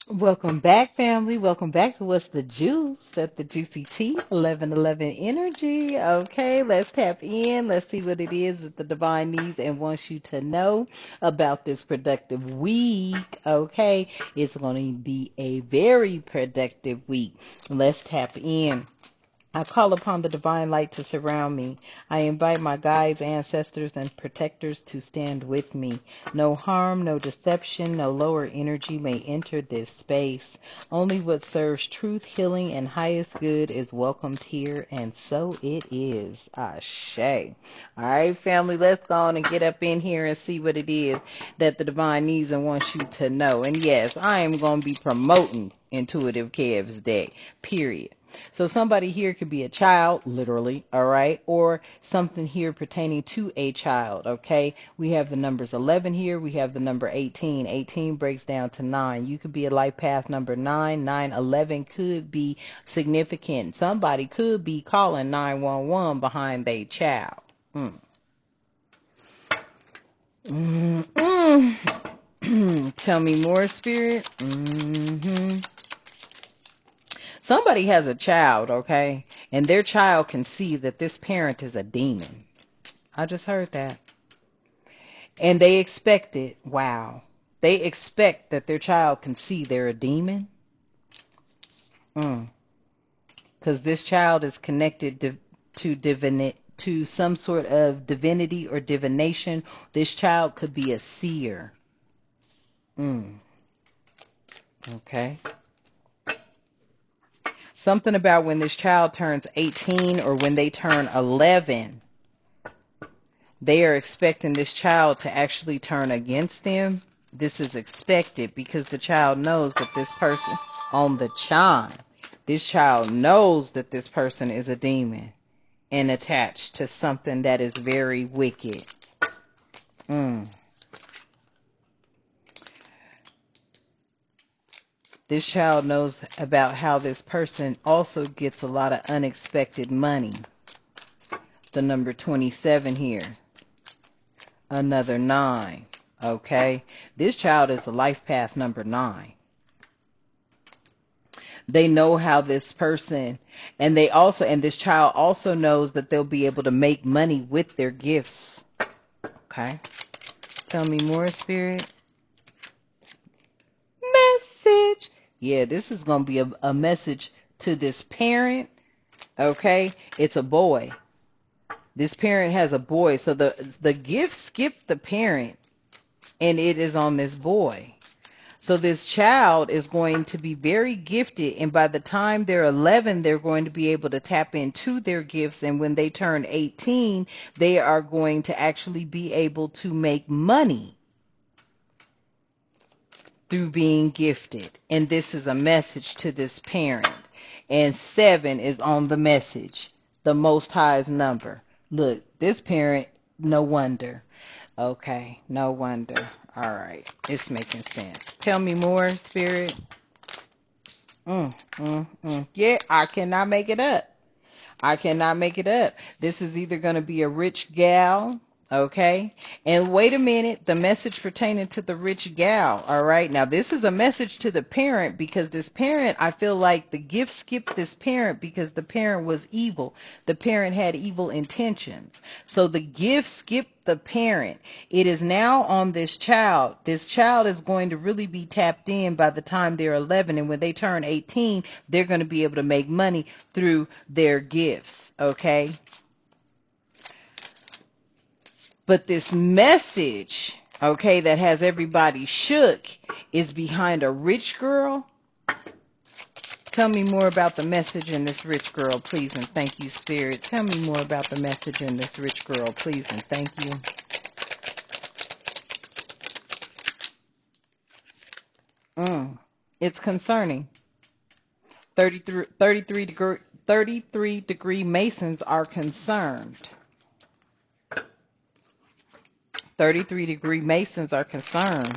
Welcome back, family. Welcome back to What's the Juice at the Juicy Tea 1111 Energy. Okay, let's tap in. Let's see what it is that the divine needs and wants you to know about this productive week. Okay, it's going to be a very productive week. Let's tap in. I call upon the divine light to surround me. I invite my guides, ancestors, and protectors to stand with me. No harm, no deception, no lower energy may enter this space. Only what serves truth, healing, and highest good is welcomed here, and so it is. Ashe. All right, family, let's go on and get up in here and see what it is that the divine needs and wants you to know. And yes, I am going to be promoting Intuitive Kev's Day, period. So somebody here could be a child, literally, all right, or something here pertaining to a child, okay? We have the numbers 11 here. We have the number 18. 18 breaks down to 9. You could be a life path number 9. 911 could be significant. Somebody could be calling 911 behind their child. Tell me more, Spirit. Somebody has a child, okay? And their child can see that this parent is a demon. I just heard that. And they expect it. Wow. They expect that their child can see they're a demon. Because this child is connected to some sort of divinity or divination. This child could be a seer. Okay. Something about when this child turns 18 or when they turn 11, they are expecting this child to actually turn against them. This is expected because the child knows that this person on the chime, this child knows that this person is a demon and attached to something that is very wicked. This child knows about how this person also gets a lot of unexpected money. The number 27 here. Another 9. Okay. This child is a life path number 9. They know how this person, and this child also knows that they'll be able to make money with their gifts. Okay. Tell me more, Spirit. Message. Yeah, this is going to be a message to this parent. Okay. It's a boy. This parent has a boy. So the gift skipped the parent and it is on this boy. So this child is going to be very gifted, and by the time they're 11, they're going to be able to tap into their gifts, and when they turn 18, they are going to actually be able to make money through being gifted. And this is a message to this parent. And 7 is on the message, the Most High's number. Look, this parent, no wonder. Okay, no wonder. All right, it's making sense. Tell me more, Spirit. Yeah, I cannot make it up. I cannot make it up. This is either going to be a rich gal, okay? And wait a minute, the message pertaining to the rich gal, all right? Now, this is a message to the parent because this parent, I feel like the gift skipped this parent because the parent was evil. The parent had evil intentions. So the gift skipped the parent. It is now on this child. This child is going to really be tapped in by the time they're 11, and when they turn 18, they're going to be able to make money through their gifts, okay? But this message, okay, that has everybody shook is behind a rich girl. Tell me more about the message in this rich girl, please, and thank you, Spirit. Tell me more about the message in this rich girl, please, and thank you. It's concerning. 33 degree Masons are concerned. 33-degree Masons are concerned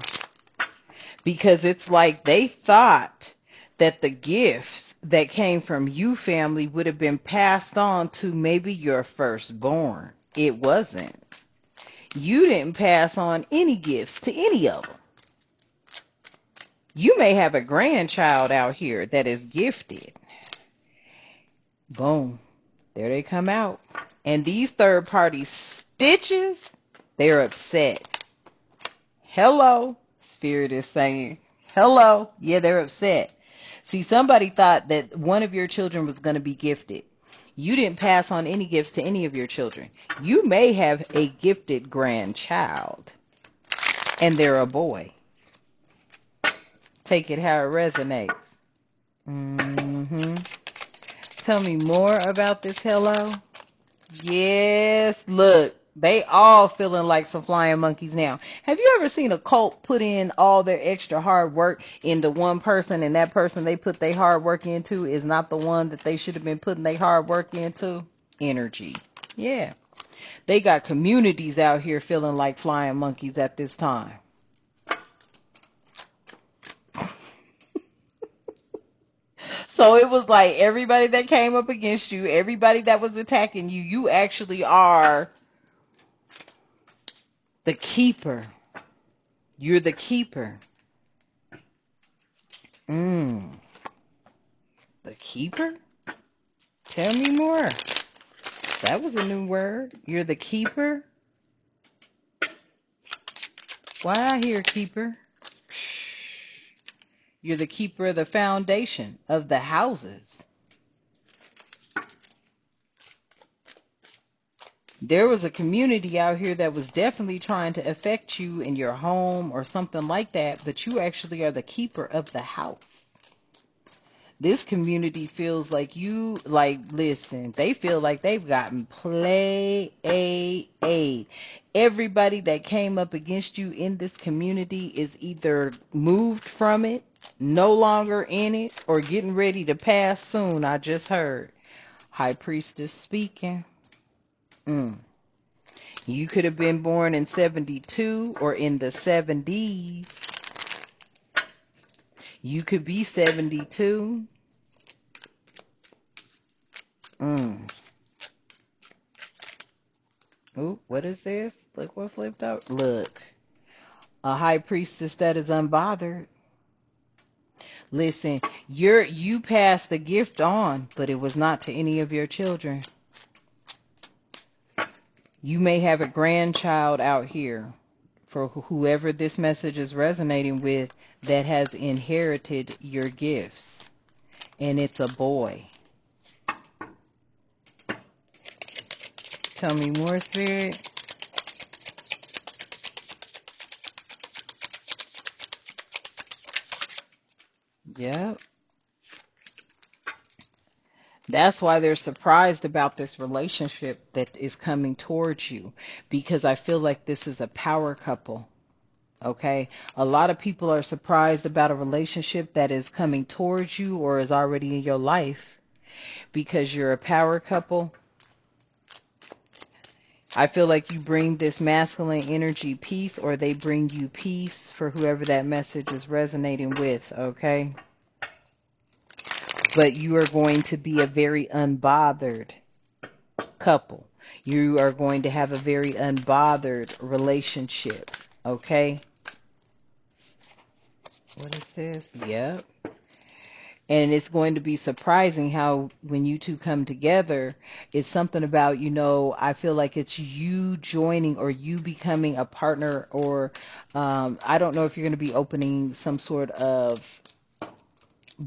because it's like they thought that the gifts that came from you, family, would have been passed on to maybe your firstborn. It wasn't. You didn't pass on any gifts to any of them. You may have a grandchild out here that is gifted. Boom. There they come out. And these third party stitches, they're upset. Hello, Spirit is saying. Hello. Yeah, they're upset. See, somebody thought that one of your children was going to be gifted. You didn't pass on any gifts to any of your children. You may have a gifted grandchild, and they're a boy. Take it how it resonates. Tell me more about this hello. Yes, look, they all feeling like some flying monkeys now. Have you ever seen a cult put in all their extra hard work into one person, and that person they put their hard work into is not the one that they should have been putting their hard work into? Energy. Yeah. They got communities out here feeling like flying monkeys at this time. So it was like everybody that came up against you, everybody that was attacking you, you actually are the keeper. You're the keeper. The keeper? Tell me more. That was a new word. You're the keeper? Why I hear keeper? You're the keeper of the foundation of the houses. There was a community out here that was definitely trying to affect you in your home or something like that, but you actually are the keeper of the house. This community feels like you, like, listen, they feel like they've gotten played. Everybody that came up against you in this community is either moved from it, no longer in it, or getting ready to pass soon. I just heard High Priestess speaking. You could have been born in 72 or in the 70s. You could be 72. Ooh, what is this? Look what flipped out. Look. A high priestess that is unbothered. Listen, you passed a gift on, but it was not to any of your children. You may have a grandchild out here, for whoever this message is resonating with, that has inherited your gifts. And it's a boy. Tell me more, Spirit. Yep. That's why they're surprised about this relationship that is coming towards you, because I feel like this is a power couple. Okay. A lot of people are surprised about a relationship that is coming towards you or is already in your life because you're a power couple. I feel like you bring this masculine energy peace, or they bring you peace, for whoever that message is resonating with. Okay. But you are going to be a very unbothered couple. You are going to have a very unbothered relationship. Okay. What is this? Yep. And it's going to be surprising how when you two come together, it's something about, I feel like it's you joining or you becoming a partner, or I don't know if you're going to be opening some sort of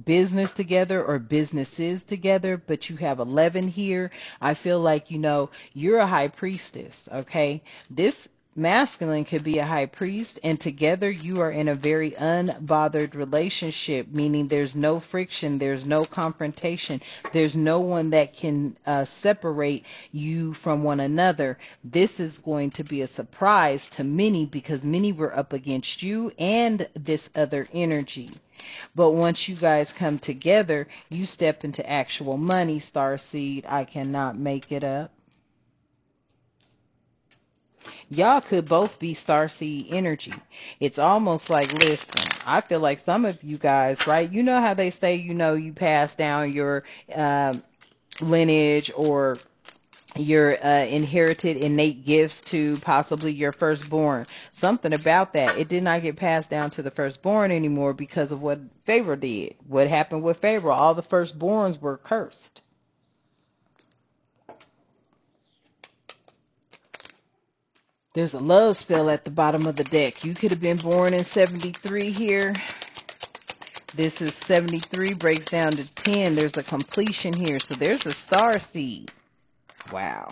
business together or businesses together, but you have 11 here. I feel like, you're a high priestess, okay? This masculine could be a high priest, and together you are in a very unbothered relationship, meaning there's no friction, there's no confrontation, there's no one that can separate you from one another. This is going to be a surprise to many, because many were up against you and this other energy. But once you guys come together, you step into actual money, Starseed. I cannot make it up. Y'all could both be Starseed energy. It's almost like, listen, I feel like some of you guys, right? You know how they say, you pass down your lineage or your inherited innate gifts to possibly your firstborn. Something about that. It did not get passed down to the firstborn anymore because of what Pharaoh did. What happened with Pharaoh? All the firstborns were cursed. There's a love spell at the bottom of the deck. You could have been born in 73 here. This is 73, breaks down to 10. There's a completion here. So there's a star seed. Wow.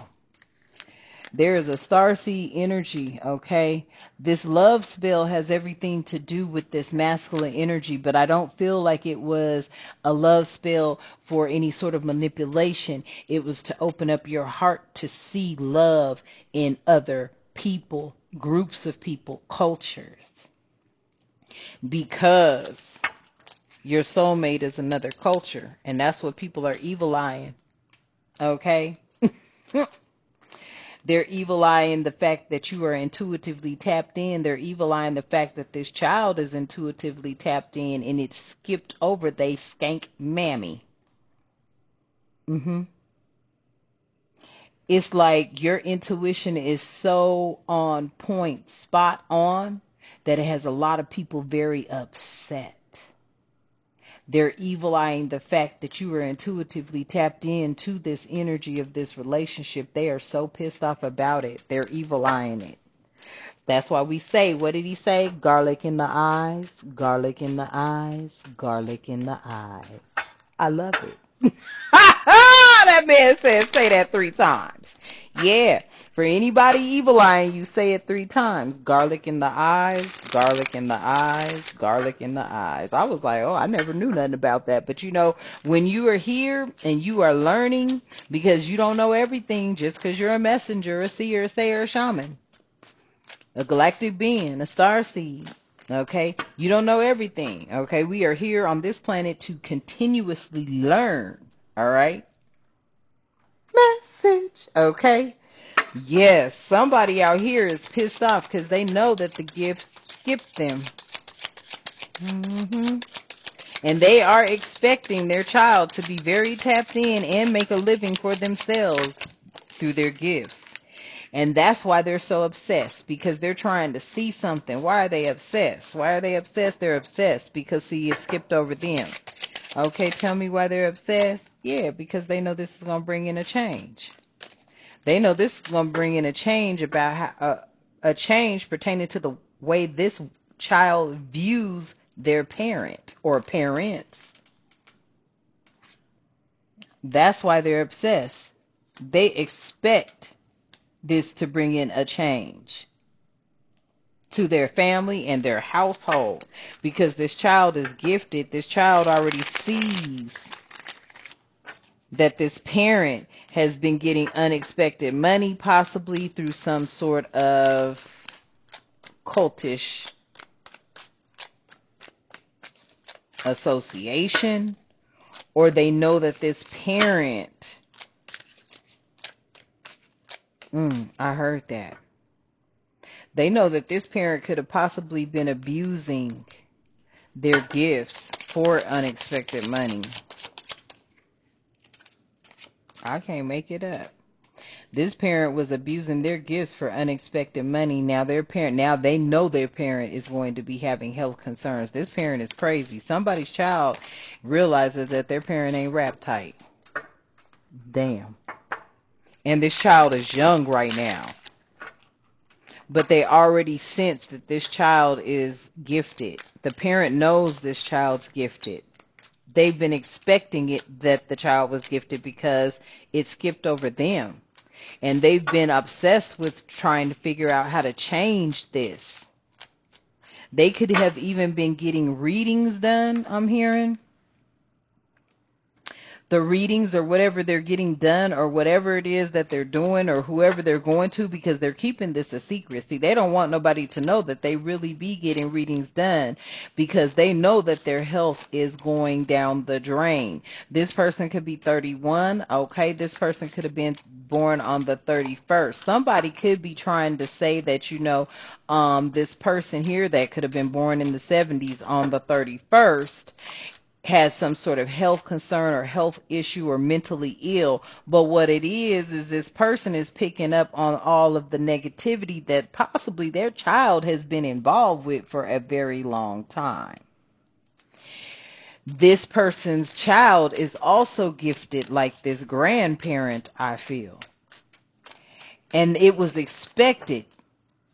There is a starseed energy, okay? This love spell has everything to do with this masculine energy, but I don't feel like it was a love spell for any sort of manipulation. It was to open up your heart to see love in other people, groups of people, cultures. Because your soulmate is another culture, and that's what people are evil eyeing, okay? They're evil eyeing the fact that you are intuitively tapped in. They're evil eyeing the fact that this child is intuitively tapped in and it's skipped over they skank mammy. It's like your intuition is so on point, spot on, that it has a lot of people very upset. They're evil eyeing the fact that you are intuitively tapped into this energy of this relationship. They are so pissed off about it. They're evil eyeing it. That's why we say, what did he say? Garlic in the eyes, garlic in the eyes, garlic in the eyes. I love it. That man said say that 3 times. Yeah. For anybody evil eyeing you, say it 3 times. Garlic in the eyes, garlic in the eyes, garlic in the eyes. I was like, oh, I never knew nothing about that. But you know, when you are here and you are learning, because you don't know everything just because you're a messenger, a seer, a sayer, a shaman, a galactic being, a star seed. Okay? You don't know everything. Okay? We are here on this planet to continuously learn. All right? Message. Okay? Yes, somebody out here is pissed off because they know that the gifts skipped them. And they are expecting their child to be very tapped in and make a living for themselves through their gifts. And that's why they're so obsessed, because they're trying to see something. Why are they obsessed? Why are they obsessed? They're obsessed because, see, it skipped over them. Okay, tell me why they're obsessed. Yeah, because they know this is going to bring in a change. They know this is going to bring in a change about how, a change pertaining to the way this child views their parent or parents. That's why they're obsessed. They expect this to bring in a change to their family and their household, because this child is gifted. This child already sees that this parent has been getting unexpected money, possibly through some sort of cultish association, or they know that this parent, I heard that. They know that this parent could have possibly been abusing their gifts for unexpected money. I can't make it up. This parent was abusing their gifts for unexpected money. Now they know their parent is going to be having health concerns. This parent is crazy. Somebody's child realizes that their parent ain't wrapped tight. Damn. And this child is young right now. But they already sense that this child is gifted. The parent knows this child's gifted. They've been expecting it that the child was gifted because it skipped over them. And they've been obsessed with trying to figure out how to change this. They could have even been getting readings done, I'm hearing. The readings or whatever they're getting done or whatever it is that they're doing or whoever they're going to, because they're keeping this a secret. See, they don't want nobody to know that they really be getting readings done, because they know that their health is going down the drain. This person could be 31. Okay, this person could have been born on the 31st. Somebody could be trying to say that, you know, this person here that could have been born in the 70s on the 31st has some sort of health concern or health issue or mentally ill. But what it is this person is picking up on all of the negativity that possibly their child has been involved with for a very long time. This person's child is also gifted like this grandparent, I feel. And it was expected.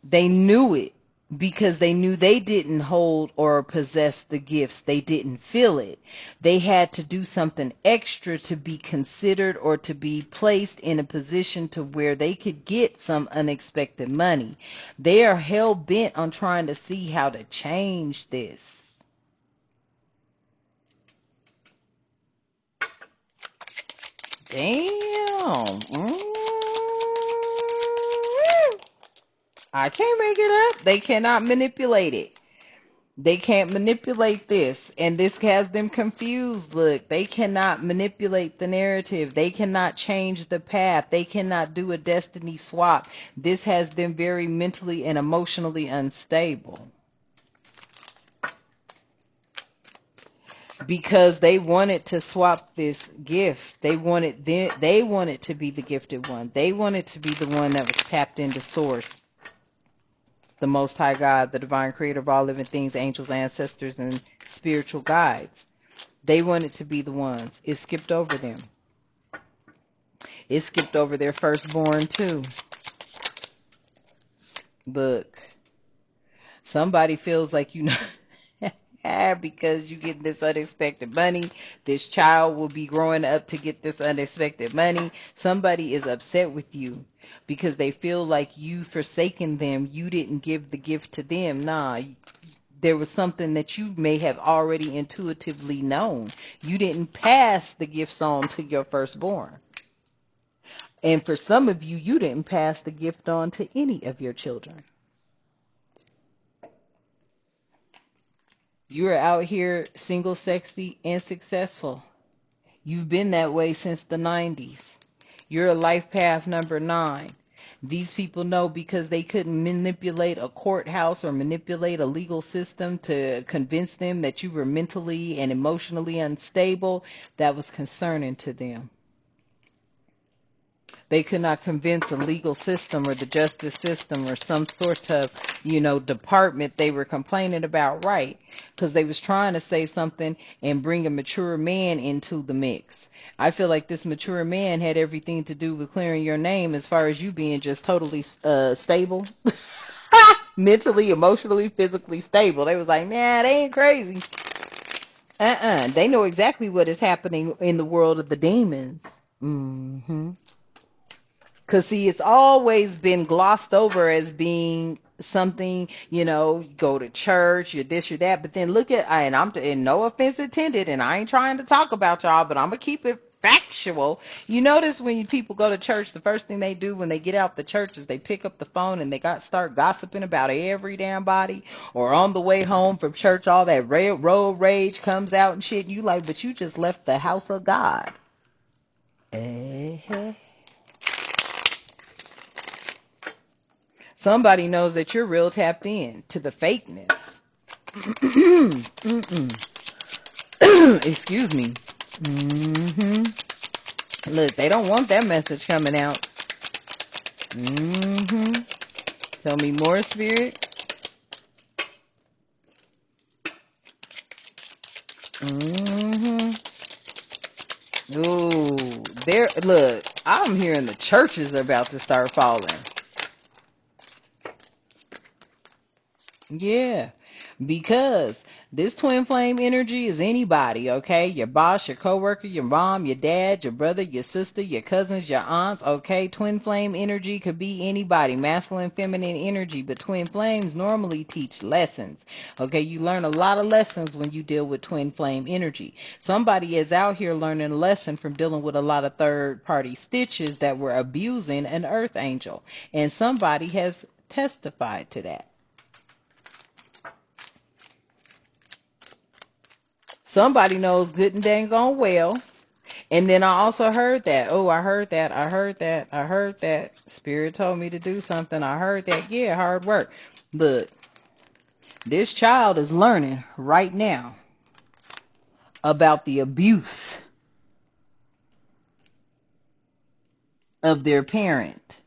They knew it because they knew they didn't hold or possess the gifts. They didn't feel it. They had to do something extra to be considered or to be placed in a position to where they could get some unexpected money. They are hell bent on trying to see how to change this. Damn. I can't make it up. They cannot manipulate it. They can't manipulate this, and this has them confused. Look, they cannot manipulate the narrative. They cannot change the path. They cannot do a destiny swap. This has them very mentally and emotionally unstable. Because they wanted to swap this gift. They wanted to be the gifted one. They wanted to be the one that was tapped into source. The Most High God, the divine creator of all living things, angels, ancestors, and spiritual guides. They wanted to be the ones. It skipped over them. It skipped over their firstborn too. Look, somebody feels like because you get this unexpected money, this child will be growing up to get this unexpected money. Somebody is upset with you because they feel like you forsaken them. You didn't give the gift to them. Nah, there was something that you may have already intuitively known. You didn't pass the gifts on to your firstborn. And for some of you, you didn't pass the gift on to any of your children. You're out here single, sexy, and successful. You've been that way since the 90s. You're a life path number 9. These people know because they couldn't manipulate a courthouse or manipulate a legal system to convince them that you were mentally and emotionally unstable. That was concerning to them. They could not convince a legal system or the justice system or some sort of, department they were complaining about right, because they was trying to say something and bring a mature man into the mix. I feel like this mature man had everything to do with clearing your name as far as you being just totally stable. Mentally, emotionally, physically stable. They was like, nah, they ain't crazy. They know exactly what is happening in the world of the demons. Because, see, it's always been glossed over as being something, go to church, you're this, you're that. But then look at, and and no offense intended, and I ain't trying to talk about y'all, but I'm going to keep it factual. You notice when people go to church, the first thing they do when they get out the church is they pick up the phone and they start gossiping about every damn body. Or on the way home from church, all that road rage comes out and shit. And you like, but you just left the house of God. Somebody knows that you're real tapped in to the fakeness. Excuse me. Look, they don't want that message coming out. Tell me more, Spirit. Ooh, look, I'm hearing the churches are about to start falling. Yeah, because this twin flame energy is anybody, okay? Your boss, your coworker, your mom, your dad, your brother, your sister, your cousins, your aunts, okay? Twin flame energy could be anybody, masculine, feminine energy, but twin flames normally teach lessons, okay? You learn a lot of lessons when you deal with twin flame energy. Somebody is out here learning a lesson from dealing with a lot of third-party stitches that were abusing an earth angel, and somebody has testified to that. Somebody knows good and dang gone well. And then I also heard that. Oh, I heard that. Spirit told me to do something. I heard that. Yeah, hard work. Look, this child is learning right now about the abuse of their parent.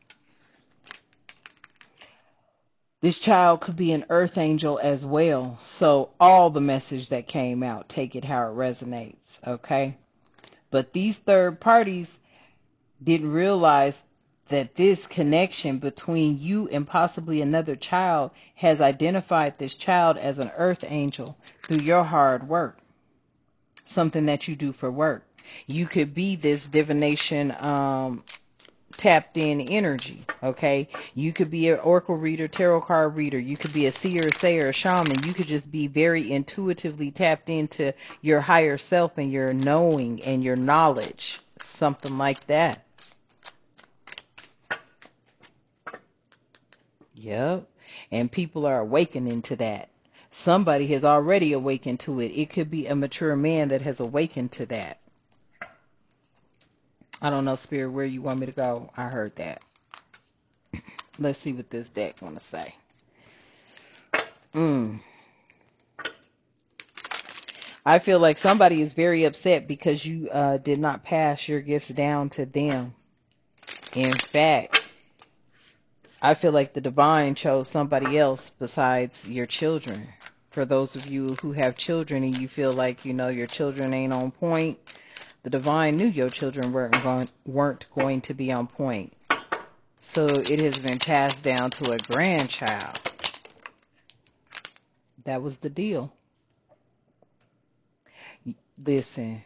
This child could be an earth angel as well. So all the message that came out, take it how it resonates, okay? But these third parties didn't realize that this connection between you and possibly another child has identified this child as an earth angel through your hard work, something that you do for work. You could be this divination tapped in energy, okay? You could be an oracle reader, tarot card reader. You could be a seer, a sayer, a shaman. You could just be very intuitively tapped into your higher self and your knowing and your knowledge, something like that. Yep. And people are awakening to that. Somebody has already awakened to it. It could be a mature man that has awakened to that. I don't know, Spirit, where you want me to go. I heard that. Let's see what this deck want to say. I feel like somebody is very upset because you did not pass your gifts down to them. In fact, I feel like the divine chose somebody else besides your children. For those of you who have children and you feel like, your children ain't on point, the divine knew your children weren't going to be on point. So it has been passed down to a grandchild. That was the deal. Listen,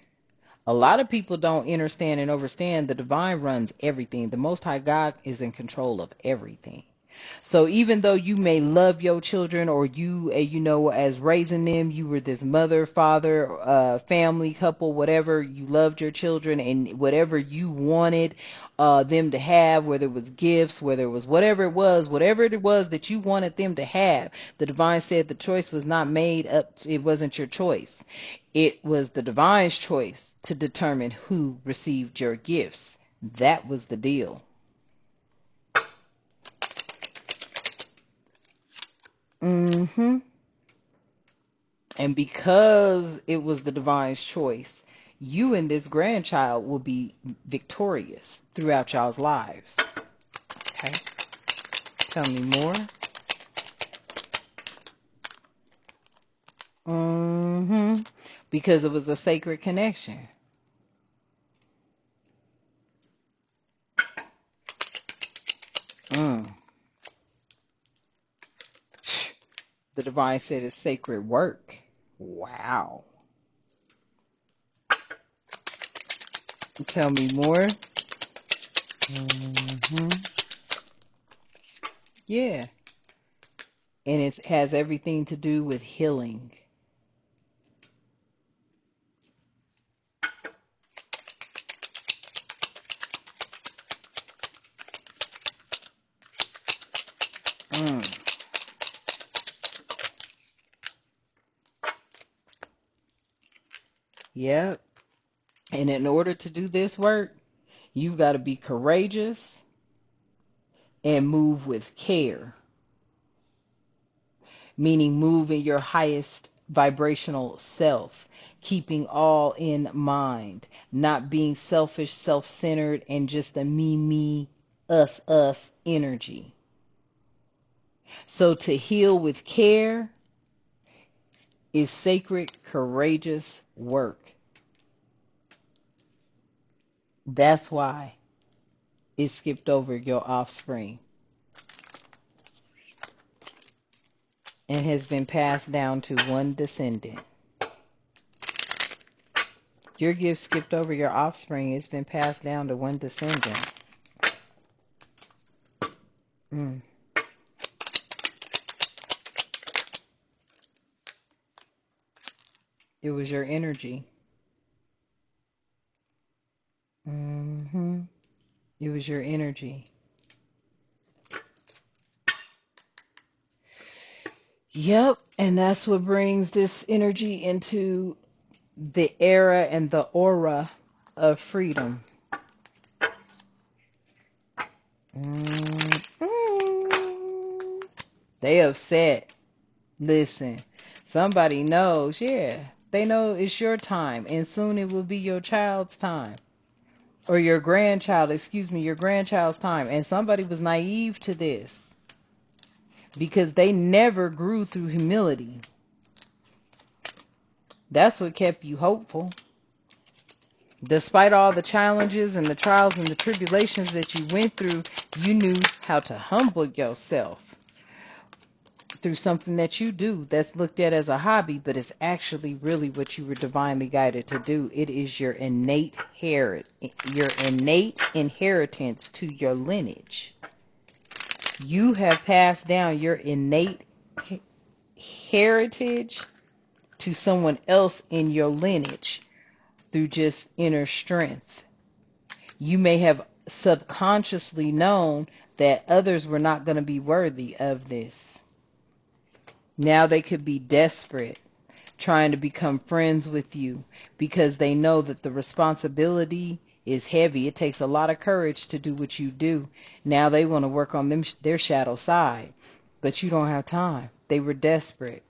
a lot of people don't understand and understand the divine runs everything. The Most High God is in control of everything. So even though you may love your children, or you, as raising them, you were this mother, father, family, couple, whatever, you loved your children and whatever you wanted them to have, whether it was gifts, whether it was whatever it was that you wanted them to have, the divine said the choice was not made up. It wasn't your choice. It was the divine's choice to determine who received your gifts. That was the deal. And because it was the divine's choice, you and this grandchild will be victorious throughout y'all's lives. Okay? Tell me more. Because it was a sacred connection. The divine said it's sacred work. Wow. Tell me more. Yeah. And it has everything to do with healing. Yep. And in order to do this work, you've got to be courageous and move with care. Meaning move in your highest vibrational self, keeping all in mind, not being selfish, self-centered, and just a me, us energy. So to heal with care is sacred, courageous work. That's why it skipped over your offspring and has been passed down to one descendant. Your gift skipped over your offspring. It's been passed down to one descendant. It was your energy. It was your energy. Yep, and that's what brings this energy into the era and the aura of freedom. They upset. Listen, somebody knows, yeah. They know it's your time, and soon it will be your child's time. Or your grandchild, excuse me, your grandchild's time. And somebody was naive to this because they never grew through humility. That's what kept you hopeful. Despite all the challenges and the trials and the tribulations that you went through, you knew how to humble yourself through something that you do that's looked at as a hobby, but it's actually really what you were divinely guided to do. It is your innate inheritance to your lineage. You have passed down your innate heritage to someone else in your lineage through just inner strength. You may have subconsciously known that others were not going to be worthy of this. Now they could be desperate, trying to become friends with you because they know that the responsibility is heavy. It takes a lot of courage to do what you do. Now they want to work on their shadow side, but you don't have time. They were desperate,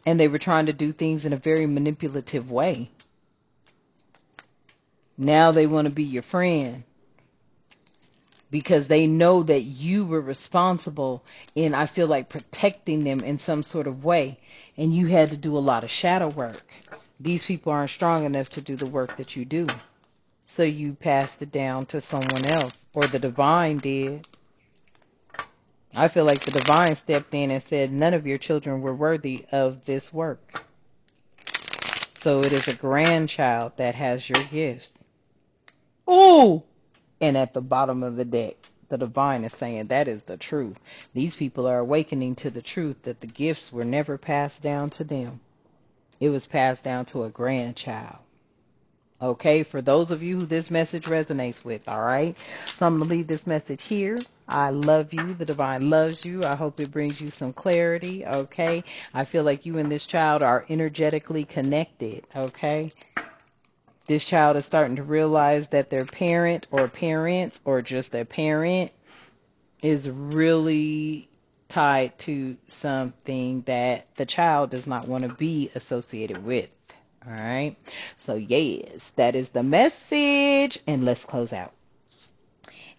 and they were trying to do things in a very manipulative way. Now they want to be your friend because they know that you were responsible in, I feel like, protecting them in some sort of way. And you had to do a lot of shadow work. These people aren't strong enough to do the work that you do. So you passed it down to someone else, or the divine did. I feel like the divine stepped in and said none of your children were worthy of this work. So it is a grandchild that has your gifts. Ooh! And at the bottom of the deck, the divine is saying that is the truth. These people are awakening to the truth that the gifts were never passed down to them. It was passed down to a grandchild. Okay, for those of you who this message resonates with, all right? So I'm going to leave this message here. I love you. The divine loves you. I hope it brings you some clarity, okay? I feel like you and this child are energetically connected, okay? This child is starting to realize that their parent or parents or just a parent is really tied to something that the child does not want to be associated with. All right. So yes, that is the message. And let's close out.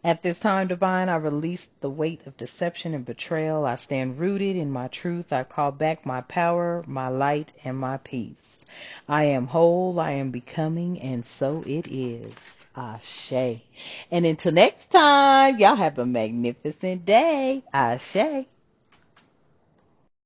At this time, divine, I release the weight of deception and betrayal. I stand rooted in my truth. I call back my power, my light, and my peace. I am whole, I am becoming, and so it is. Ashe. And until next time, y'all have a magnificent day. Ashe.